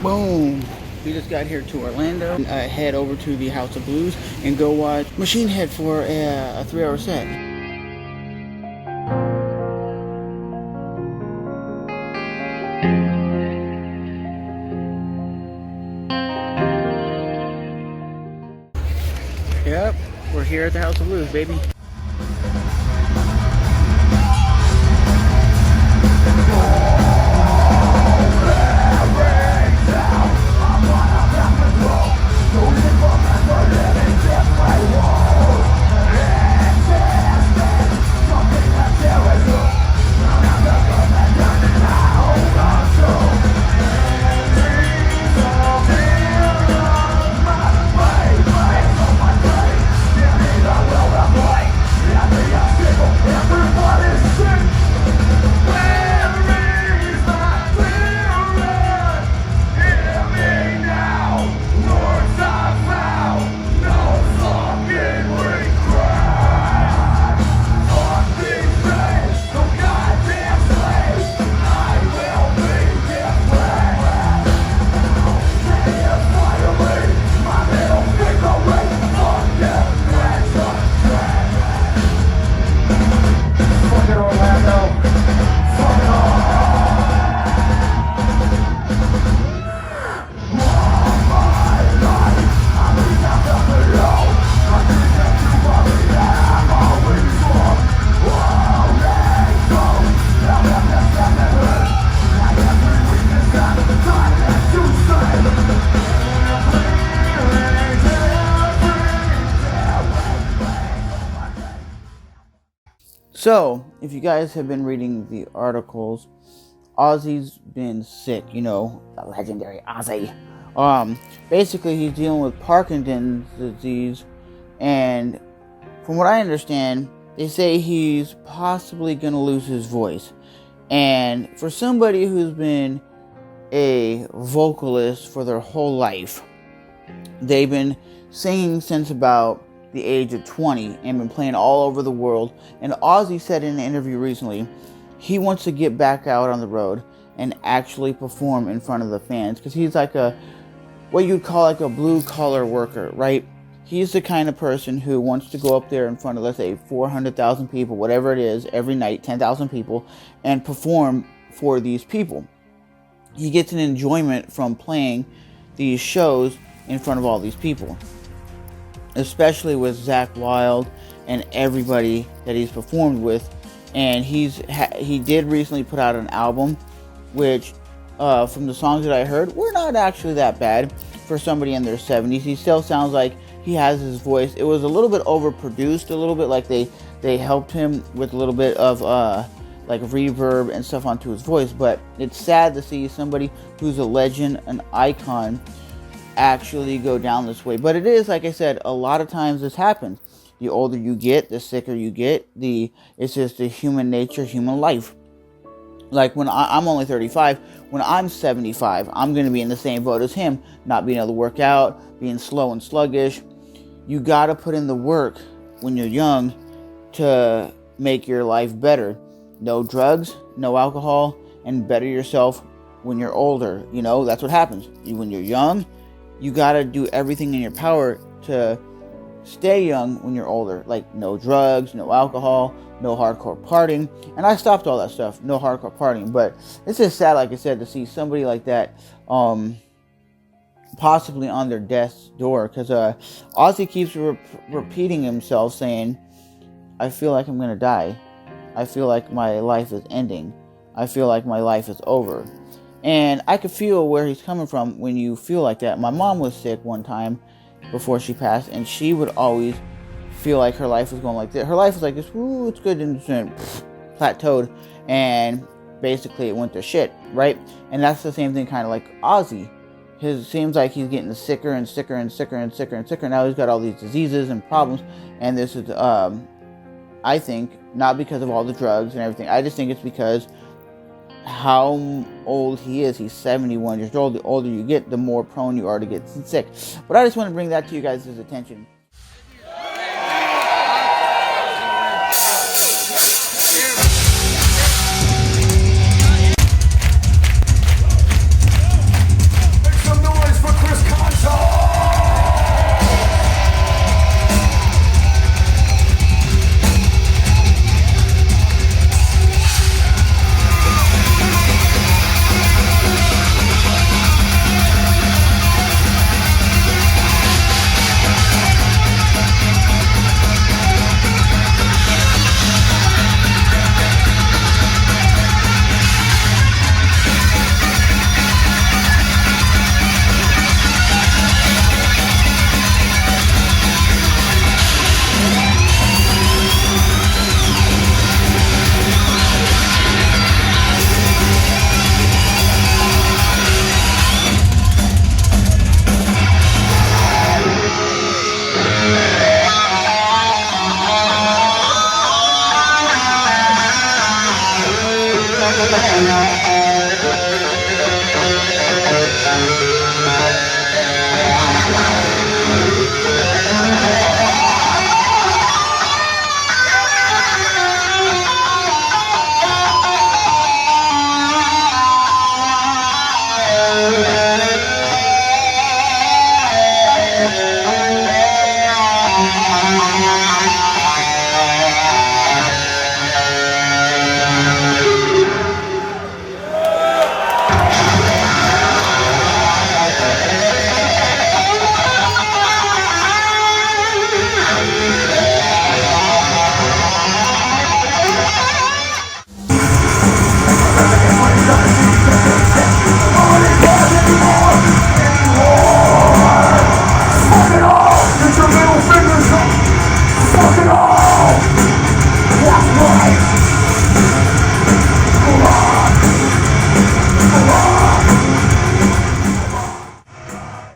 Boom. We just got here to Orlando. Head over to the House of Blues and go watch Machine Head for a 3-hour set. Yep, we're here at the House of Blues, baby. So, if you guys have been reading the articles, Ozzy's been sick, you know, the legendary Ozzy. Basically, he's dealing with Parkinson's disease, and from what I understand, they say he's possibly going to lose his voice. And for somebody who's been a vocalist for their whole life, they've been singing since about the age of 20 and been playing all over the world. And Ozzy said in an interview recently he wants to get back out on the road and actually perform in front of the fans, because he's like what you'd call like a blue collar worker, right? He's the kind of person who wants to go up there in front of, let's say, 400,000 people, whatever it is, every night, 10,000 people, and perform for these people. He gets an enjoyment from playing these shows in front of all these people, especially with Zakk Wylde and everybody that he's performed with. And he did recently put out an album, which from the songs that I heard were not actually that bad for somebody in their 70s. He still sounds like he has his voice. It was a little bit overproduced, a little bit like they helped him with a little bit of like reverb and stuff onto his voice. But it's sad to see somebody who's a legend, an icon, actually go down this way. But it is, like I said, a lot of times this happens. The older you get, the sicker you get. It's just the human nature, human life. Like when I'm only 35, when I'm 75, I'm going to be in the same boat as him, not being able to work out, being slow and sluggish. You got to put in the work when you're young to make your life better. No drugs, no alcohol, and better yourself when you're older. You know, that's what happens. When you're young, you got to do everything in your power to stay young when you're older. Like no drugs, no alcohol, no hardcore partying. And I stopped all that stuff. No hardcore partying. But it's just sad, like I said, to see somebody like that possibly on their death's door. Because Ozzy keeps repeating himself saying, I feel like I'm going to die. I feel like my life is ending. I feel like my life is over. And I could feel where he's coming from when you feel like that. My mom was sick one time before she passed, and she would always feel like her life was going like this. Her life was like this, woo, it's good, and plateaued, and basically it went to shit, right? And that's the same thing kind of like Ozzy. It seems like he's getting sicker and sicker and sicker and sicker and sicker. Now he's got all these diseases and problems, and this is, I think, not because of all the drugs and everything. I just think it's because how old he is. He's 71 years old. The older you get, the more prone you are to get sick. But I just want to bring that to you guys' attention.